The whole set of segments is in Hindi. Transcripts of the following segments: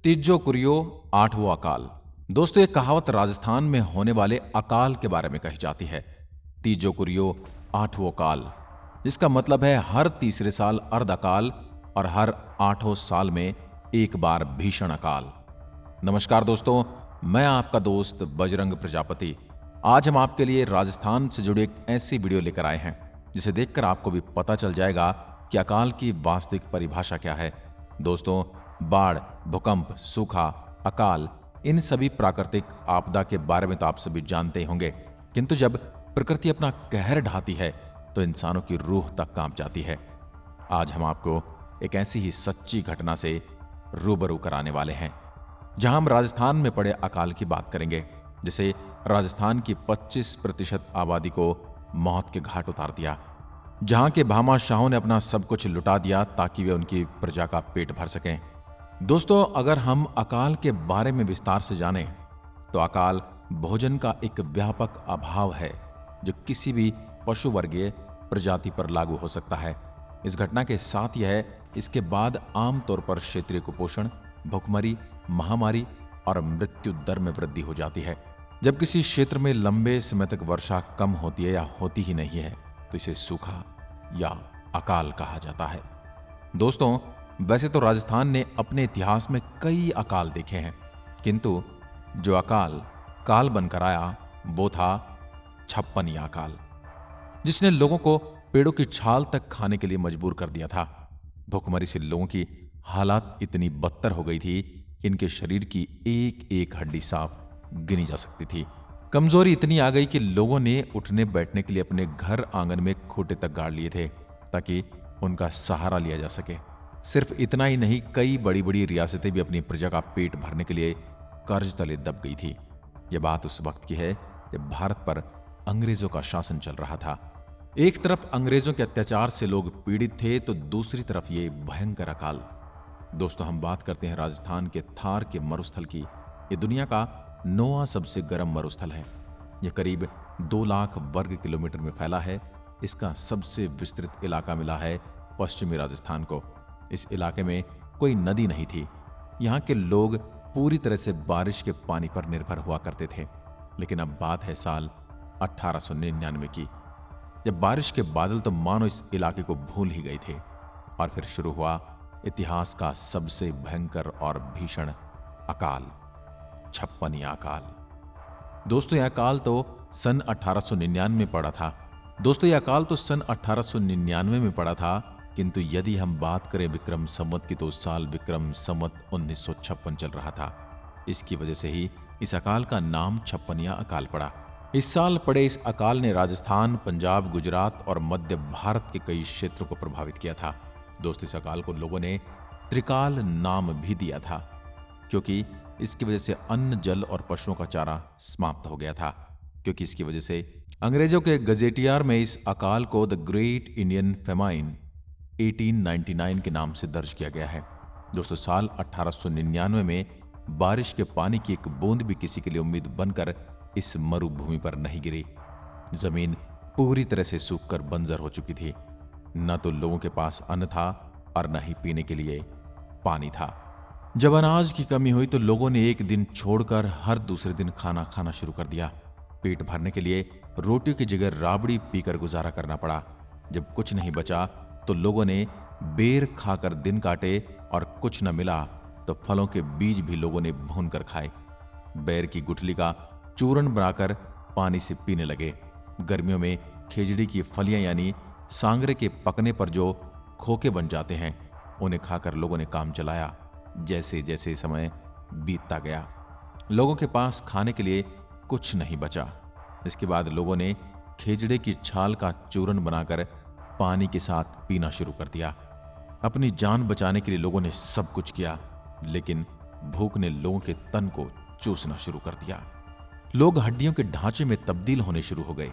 तीजो कुरियो आठवों अकाल। दोस्तों, ये कहावत राजस्थान में होने वाले अकाल के बारे में कही जाती है। तीजो कुरियो आठवों अकाल, जिसका मतलब है हर तीसरे साल अर्ध अकाल और हर 8 साल में एक बार भीषण अकाल। नमस्कार दोस्तों, मैं आपका दोस्त बजरंग प्रजापति। आज हम आपके लिए राजस्थान से जुड़ी एक ऐसी वीडियो लेकर आए हैं जिसे देखकर आपको भी पता चल जाएगा कि अकाल की वास्तविक परिभाषा क्या है। दोस्तों, बाढ़, भूकंप, सूखा, अकाल, इन सभी प्राकृतिक आपदा के बारे में तो आप सभी जानते ही होंगे, किंतु जब प्रकृति अपना कहर ढाती है तो इंसानों की रूह तक कांप जाती है। आज हम आपको एक ऐसी ही सच्ची घटना से रूबरू कराने वाले हैं, जहां हम राजस्थान में पड़े अकाल की बात करेंगे, जिसे राजस्थान की 25% आबादी को मौत के घाट उतार दिया, जहां के भामाशाहों ने अपना सब कुछ लुटा दिया ताकि वे उनकी प्रजा का पेट भर सकें। दोस्तों, अगर हम अकाल के बारे में विस्तार से जानें तो अकाल भोजन का एक व्यापक अभाव है जो किसी भी पशु वर्गीय प्रजाति पर लागू हो सकता है। इस घटना के साथ यह इसके बाद आमतौर पर क्षेत्रीय कुपोषण, भुखमरी, महामारी और मृत्यु दर में वृद्धि हो जाती है। जब किसी क्षेत्र में लंबे समय तक वर्षा कम होती है या होती ही नहीं है तो इसे सूखा या अकाल कहा जाता है। दोस्तों, वैसे तो राजस्थान ने अपने इतिहास में कई अकाल देखे हैं, किंतु जो अकाल काल बनकर आया वो था छप्पनिया अकाल, जिसने लोगों को पेड़ों की छाल तक खाने के लिए मजबूर कर दिया था। भुखमरी से लोगों की हालात इतनी बदतर हो गई थी कि इनके शरीर की एक एक हड्डी साफ गिनी जा सकती थी। कमजोरी इतनी आ गई कि लोगों ने उठने बैठने के लिए अपने घर आंगन में खूंटे तक गाड़ लिए थे ताकि उनका सहारा लिया जा सके। सिर्फ इतना ही नहीं, कई बड़ी बड़ी रियासतें भी अपनी प्रजा का पेट भरने के लिए कर्ज तले दब गई थी। यह बात उस वक्त की है जब भारत पर अंग्रेजों का शासन चल रहा था। एक तरफ अंग्रेजों के अत्याचार से लोग पीड़ित थे तो दूसरी तरफ ये भयंकर अकाल। दोस्तों, हम बात करते हैं राजस्थान के थार के मरुस्थल की। ये दुनिया का 9वां सबसे गर्म मरुस्थल है। यह करीब 2 लाख वर्ग किलोमीटर में फैला है। इसका सबसे विस्तृत इलाका मिला है पश्चिमी राजस्थान को। इस इलाके में कोई नदी नहीं थी। यहाँ के लोग पूरी तरह से बारिश के पानी पर निर्भर हुआ करते थे। लेकिन अब बात है साल 1899 की, जब बारिश के बादल तो मानो इस इलाके को भूल ही गए थे और फिर शुरू हुआ इतिहास का सबसे भयंकर और भीषण अकाल, छप्पनिया अकाल। दोस्तों, यह अकाल तो सन 1899 में पड़ा था, किंतु यदि हम बात करें विक्रम संवत की तो उस साल विक्रम संवत 1956 चल रहा था। इसकी वजह से ही इस अकाल का नाम छप्पनिया अकाल पड़ा। इस साल पड़े इस अकाल ने राजस्थान, पंजाब, गुजरात और मध्य भारत के कई क्षेत्रों को प्रभावित किया था। दोस्तों, इस अकाल को लोगों ने त्रिकाल नाम भी दिया था, क्योंकि इसकी वजह से अन्न, जल और पशुओं का चारा समाप्त हो गया था। क्योंकि इसकी वजह से अंग्रेजों के गजेटियर में इस अकाल को द ग्रेट इंडियन फेमाइन 1899 के नाम से दर्ज किया गया है। दोस्तों, साल 1899 में बारिश के पानी की एक बूंद भी किसी के लिए उम्मीद बनकर इस मरुभूमि पर नहीं गिरी। जमीन पूरी तरह से सूखकर बंजर हो चुकी थी। न तो लोगों के पास अन्न था और न ही पीने के लिए पानी था। जब अनाज की कमी हुई तो लोगों ने एक दिन छोड़कर हर दूसरे दिन खाना खाना शुरू कर दिया। पेट भरने के लिए रोटी की जगह राबड़ी पीकर गुजारा करना पड़ा। जब कुछ नहीं बचा तो लोगों ने बेर खाकर दिन काटे और कुछ न मिला तो फलों के बीज भी लोगों ने भून कर खाए। बेर की गुठली का चूर्ण बनाकर पानी से पीने लगे। गर्मियों में खेजड़ी की फलियां यानी सांगरे के पकने पर जो खोखे बन जाते हैं, उन्हें खाकर लोगों ने काम चलाया। जैसे जैसे समय बीतता गया, लोगों के पास खाने के लिए कुछ नहीं बचा। इसके बाद लोगों ने खेजड़े की छाल का चूर्ण बनाकर पानी के साथ पीना शुरू कर दिया। अपनी जान बचाने के लिए लोगों ने सब कुछ किया, लेकिन भूख ने लोगों के तन को चूसना शुरू कर दिया। लोग हड्डियों के ढांचे में तब्दील होने शुरू हो गए।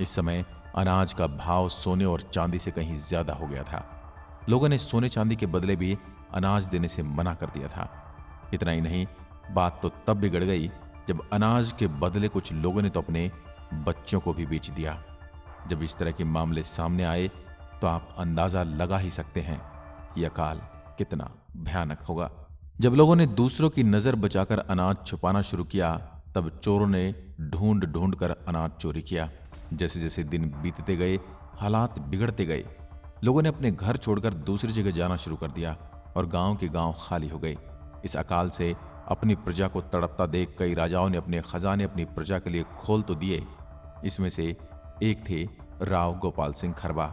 इस समय अनाज का भाव सोने और चांदी से कहीं ज्यादा हो गया था। लोगों ने सोने चांदी के बदले भी अनाज देने से मना कर दिया था। इतना ही नहीं, बात तो तब बिगड़ गई जब अनाज के बदले कुछ लोगों ने तो अपने बच्चों को भी बेच दिया। जब इस तरह के मामले सामने आए तो आप अंदाजा लगा ही सकते हैं कि अकाल कितना भयानक होगा। जब लोगों ने दूसरों की नजर बचाकर अनाज छुपाना शुरू किया, तब चोरों ने ढूंढ ढूंढ कर अनाज चोरी किया। जैसे जैसे दिन बीतते गए, हालात बिगड़ते गए। लोगों ने अपने घर छोड़कर दूसरी जगह जाना शुरू कर दिया और गांव के गांव खाली हो गए। इस अकाल से अपनी प्रजा को तड़पता देख कई राजाओं ने अपने खजाने अपनी प्रजा के लिए खोल तो दिए। इसमें से एक थे राव गोपाल सिंह खरबा।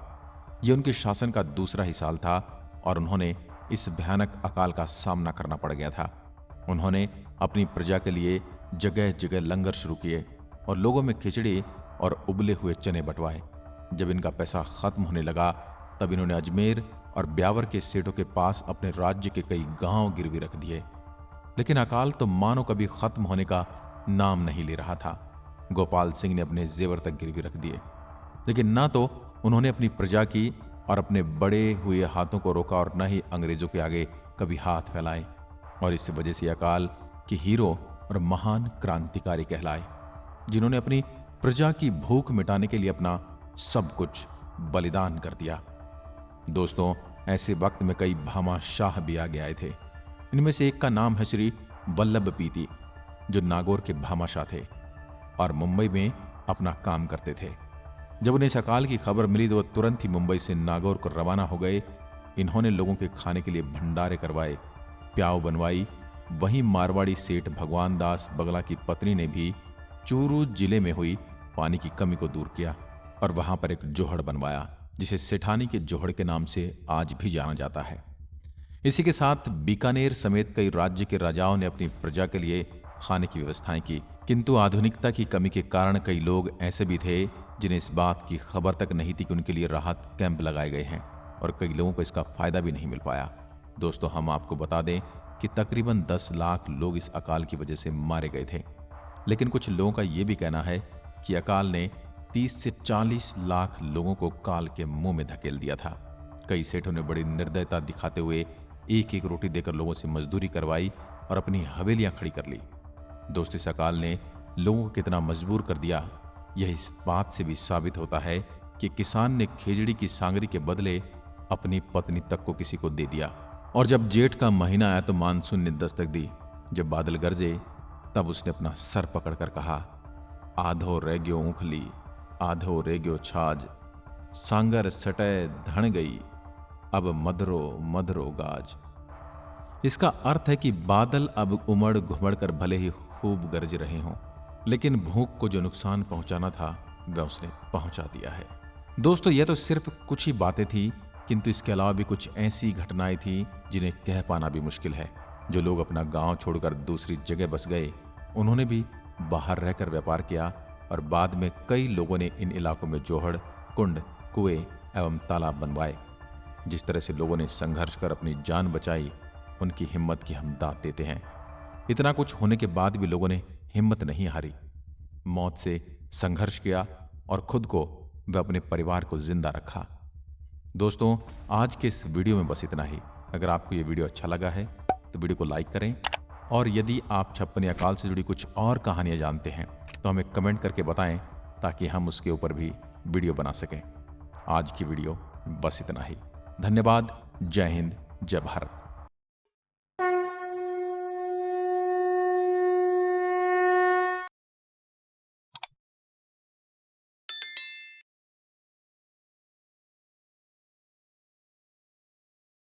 ये उनके शासन का दूसरा ही साल था और उन्होंने इस भयानक अकाल का सामना करना पड़ गया था। उन्होंने अपनी प्रजा के लिए जगह जगह लंगर शुरू किए और लोगों में खिचड़ी और उबले हुए चने बंटवाए। जब इनका पैसा खत्म होने लगा, तब इन्होंने अजमेर और ब्यावर के सेठों के पास अपने राज्य के कई गांव गिरवी रख दिए। लेकिन अकाल तो मानो कभी खत्म होने का नाम नहीं ले रहा था। गोपाल सिंह ने अपने जेवर तक गिरवी रख दिए, लेकिन ना तो उन्होंने अपनी प्रजा की और अपने बड़े हुए हाथों को रोका और न ही अंग्रेजों के आगे कभी हाथ फैलाए। और इस वजह से अकाल के हीरो और महान क्रांतिकारी कहलाए, जिन्होंने अपनी प्रजा की भूख मिटाने के लिए अपना सब कुछ बलिदान कर दिया। दोस्तों, ऐसे वक्त में कई भामाशाह भी आगे आए थे। इनमें से एक का नाम है श्री वल्लभ पीती, जो नागौर के भामाशाह थे और मुंबई में अपना काम करते थे। जब उन्हें इस अकाल की खबर मिली तो वह तुरंत ही मुंबई से नागौर को रवाना हो गए। इन्होंने लोगों के खाने के लिए भंडारे करवाए, प्याव बनवाई। वहीं मारवाड़ी सेठ भगवान दास बगला की पत्नी ने भी चूरू जिले में हुई पानी की कमी को दूर किया और वहां पर एक जोहड़ बनवाया, जिसे सेठानी के जोहड़ के नाम से आज भी जाना जाता है। इसी के साथ बीकानेर समेत कई राज्य के राजाओं ने अपनी प्रजा के लिए खाने की व्यवस्थाएं की, किंतु आधुनिकता की कमी के कारण कई लोग ऐसे भी थे जिन्हें इस बात की खबर तक नहीं थी कि उनके लिए राहत कैंप लगाए गए हैं और कई लोगों को इसका फायदा भी नहीं मिल पाया। दोस्तों, हम आपको बता दें कि तकरीबन 10 लाख लोग इस अकाल की वजह से मारे गए थे। लेकिन कुछ लोगों का यह भी कहना है कि अकाल ने 30 से 40 लाख लोगों को काल के मुंह में धकेल दिया था। कई सेठों ने बड़ी निर्दयता दिखाते हुए एक एक रोटी देकर लोगों से मजदूरी करवाई और अपनी हवेलियां खड़ी कर ली। दोस्तों, इस अकाल ने लोगों को कितना मजबूर कर दिया, यह इस बात से भी साबित होता है कि किसान ने खेजड़ी की सांगरी के बदले अपनी पत्नी तक को किसी को दे दिया। और जब जेठ का महीना आया तो मानसून ने दस्तक दी। जब बादल गरजे, तब उसने अपना सर पकड़कर कहा, आधो रह गयो ऊखली, आधो रह गयो छाज, सांगर सटय धन गई, अब मधरो मधरो गाज। इसका अर्थ है कि बादल अब उमड़ घुमड़ कर भले ही खूब गरज रहे हों, लेकिन भूख को जो नुकसान पहुंचाना था वह उसने पहुंचा दिया है। दोस्तों, यह तो सिर्फ कुछ ही बातें थी, किंतु इसके अलावा भी कुछ ऐसी घटनाएं थी जिन्हें कह पाना भी मुश्किल है। जो लोग अपना गांव छोड़कर दूसरी जगह बस गए, उन्होंने भी बाहर रहकर व्यापार किया और बाद में कई लोगों ने इन इलाकों में जोहड़, कुंड, कुएं एवं तालाब बनवाए। जिस तरह से लोगों ने संघर्ष कर अपनी जान बचाई, उनकी हिम्मत की हम दाद देते हैं। इतना कुछ होने के बाद भी लोगों ने हिम्मत नहीं हारी, मौत से संघर्ष किया और खुद को व अपने परिवार को जिंदा रखा। दोस्तों, आज के इस वीडियो में बस इतना ही। अगर आपको ये वीडियो अच्छा लगा है तो वीडियो को लाइक करें और यदि आप छप्पन अकाल से जुड़ी कुछ और कहानियां जानते हैं तो हमें कमेंट करके बताएं, ताकि हम उसके ऊपर भी वीडियो बना सकें। आज की वीडियो बस इतना ही। धन्यवाद। जय हिंद, जय भारत।